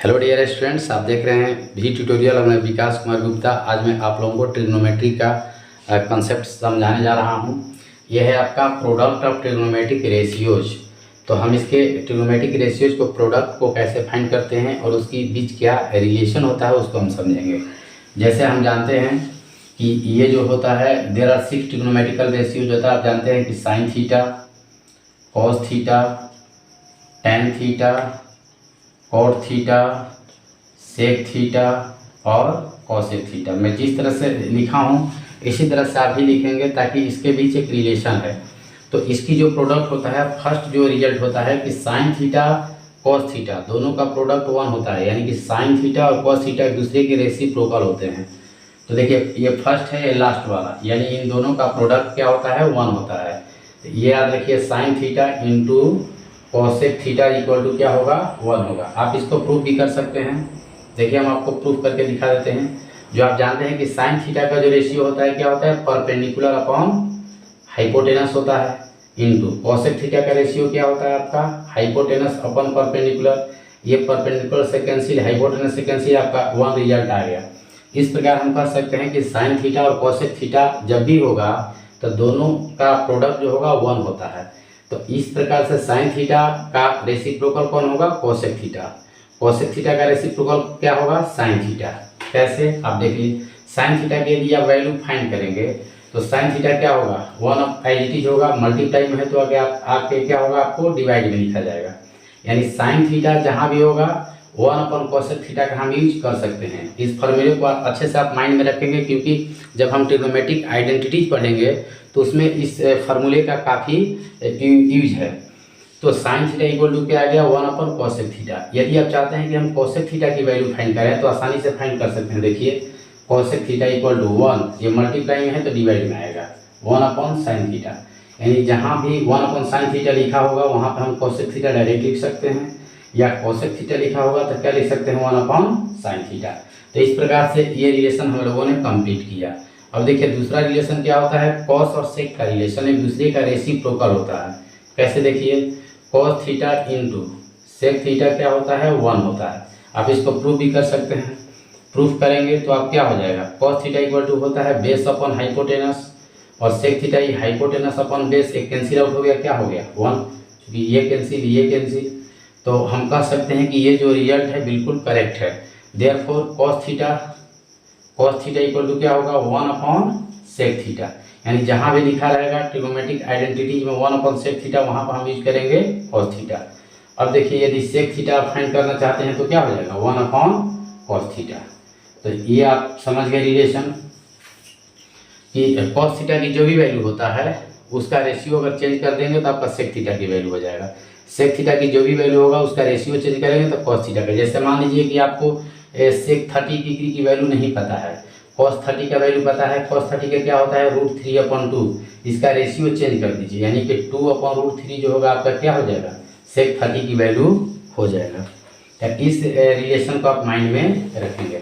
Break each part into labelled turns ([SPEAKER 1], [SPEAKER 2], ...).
[SPEAKER 1] Hello dear students, आप देख रहे हैं भी ट्यूटोरियल और मैं विकास कुमार गुप्ता। आज मैं आप लोगों को ट्रिग्नोमेट्री का कंसेप्ट समझाने जा रहा हूं। यह है आपका प्रोडक्ट ऑफ ट्रिग्नोमेट्रिक रेशियोज। तो हम इसके ट्रिग्नोमेट्रिक रेशियोज को प्रोडक्ट को कैसे फाइंड करते हैं और उसकी बीच क्या रिलेशन होता है उसको हम समझेंगे। जैसे हम जानते हैं कि ये जो होता है देयर आर 6 ट्रिग्नोमेट्रिकल रेशियोज होता है। आप जानते हैं कि sine theta, cos theta, tan theta, cot theta, sec theta और कॉसेक थीटा। मैं जिस तरह से लिखा हूँ इसी तरह से आप भी लिखेंगे ताकि इसके बीच एक रिलेशन है। तो इसकी जो प्रोडक्ट होता है, फर्स्ट जो रिजल्ट होता है कि साइन थीटा कॉस थीटा दोनों का प्रोडक्ट 1 होता है, यानी कि साइन थीटा और कॉस थीटा एक दूसरे के रेसिप्रोकल होते हैं। तो देखिए ये फर्स्ट है, ये लास्ट वाला, यानी इन दोनों का प्रोडक्ट क्या होता है 1 होता है। तो ये याद रखिए, sine theta into cosec theta equal to क्या होगा 1 होगा। आप इसको प्रूफ भी कर सकते हैं। देखिए हम आपको प्रूफ करके दिखा देते हैं। जो आप जानते हैं कि साइन थीटा का जो रेशियो होता है क्या होता है, परपेंडिकुलर अपॉन हाइपोटेनस होता है, इंटू कॉसेक थीटा का रेशियो क्या होता है आपका हाइपोटेनस अपॉन परपेंडिकुलर। ये परपेंडिकुलर से कैंसिल, हाइपोटेनस से कैंसिल, आपका 1 रिजल्ट आ गया। इस प्रकार हम कह सकते हैं कि साइन थीटा और कॉसेक थीटा जब भी होगा तो दोनों का प्रोडक्ट जो होगा 1 होता है। तो इस प्रकार से साइन थीटा का रेसिप्रोकल कौन होगा, कोसेक थीटा। कोसेक थीटा का रेसिप्रोकल क्या होगा, साइन थीटा। कैसे आप देखिए, साइन थीटा के यदि आप वैल्यू फाइंड करेंगे तो साइन थीटा क्या होगा 1 एज इट इज होगा, मल्टीप्लाई में है तो आगे आपके क्या होगा, आपको डिवाइड में लिखा जाएगा। यानी साइन थीटा जहाँ भी होगा 1 कोसेक थीटा का हम यूज कर सकते हैं। इस फॉर्मूले को अच्छे से आप माइंड में रखेंगे, क्योंकि जब हम ट्रिग्नोमेट्रिक आइडेंटिटीज पढ़ेंगे तो उसमें इस फार्मूले का काफ़ी यूज है। तो साइन थीटा इक्वल टू क्या आ गया 1 कोसेक थीटा। यदि आप चाहते हैं कि हम कोसेक थीटा की वैल्यू फाइंड करें तो आसानी से फाइंड कर सकते हैं। देखिए कोसेक थीटा इक्वल टू 1, ये मल्टीप्लाई में है तो डिवाइड में आएगा 1 साइन थीटा। यानी जहाँ भी 1 साइन थीटा लिखा होगा वहाँ पर हम कोसेक थीटा डायरेक्ट लिख सकते हैं, या कोसेक थीटा लिखा होगा तो क्या लिख सकते हैं 1 साइन थीटा। तो इस प्रकार से ये रिलेशन हम लोगों ने कंप्लीट किया। अब देखिए दूसरा रिलेशन क्या होता है, कॉस और सेक का रिलेशन एक दूसरे का रेसिप्रोकल होता है। कैसे देखिए, cos theta into sec theta क्या होता है 1 होता है। आप इसको प्रूफ भी कर सकते हैं। प्रूफ करेंगे तो आप क्या हो जाएगा, कॉस थीटा इक्वल टू होता है बेस अपॉन हाइपोटेनस, और सेक थीटा ही हाइपोटेनस अपॉन बेस, एक कैंसिल आउट हो गया, क्या हो गया 1, क्योंकि ये कैंसिल। तो हम कह सकते हैं कि ये जो रिजल्ट है बिल्कुल करेक्ट है। Therefore cos theta equal to क्या होगा 1 सेक थीटा। यानी जहाँ भी लिखा रहेगा ट्रिग्नोमेट्रिक आइडेंटिटीज में 1 सेक थीटा, वहाँ पर हम यूज करेंगे कॉस थीटा। अब देखिए यदि सेक थीटा आप फाइंड करना चाहते हैं तो क्या हो जाएगा 1 कॉस थीटा। तो ये आप समझ गए रिलेशन कि कॉस थीटा की जो भी वैल्यू होता है उसका रेशियो अगर चेंज कर देंगे तो आपका सेक थीटा की वैल्यू हो जाएगा। सेक थीटा की जो भी वैल्यू होगा उसका रेशियो चेंज करेंगे तो कॉस थीटा का। जैसे मान लीजिए कि आपको सेक 30 डिग्री की वैल्यू नहीं पता है, कॉस 30 का वैल्यू पता है। कॉस 30 का क्या होता है √3/2, इसका रेशियो चेंज कर दीजिए, यानी कि 2/√3 जो होगा आपका क्या हो जाएगा, सेक 30 की वैल्यू हो जाएगा। तो इस रिलेशन को आप माइंड में रखेंगे।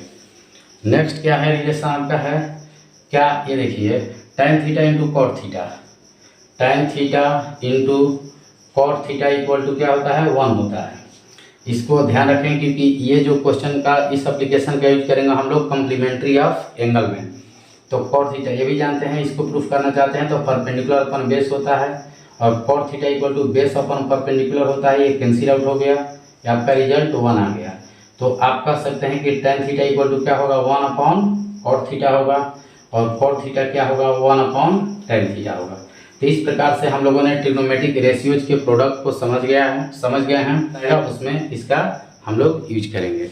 [SPEAKER 1] नेक्स्ट क्या है रिलेशन आपका है क्या, ये देखिए tan theta into cot theta. tan theta into cot theta equal to क्या होता है 1 होता है। इसको ध्यान रखें क्योंकि ये जो क्वेश्चन का इस एप्लीकेशन का यूज करेंगे हम लोग कम्प्लीमेंट्री ऑफ एंगल में। तो कॉट थीटा ये भी जानते हैं, इसको प्रूफ करना चाहते हैं तो परपेंडिकुलर अपन बेस होता है, और cot theta equal to base upon perpendicular होता है। ये कैंसिल आउट हो गया, ये आपका रिजल्ट 1 आ गया। तो आप कह सकते हैं कि tan थीटा इक्वल टू क्या होगा 1 कॉट थीटा होगा, और कॉट थीटा क्या होगा 1 tan थीटा होगा। तो इस प्रकार से हम लोगों ने ट्रिग्नोमेट्रिक रेशियोज के प्रोडक्ट को समझ गए हैं, उसमें इसका हम लोग यूज करेंगे।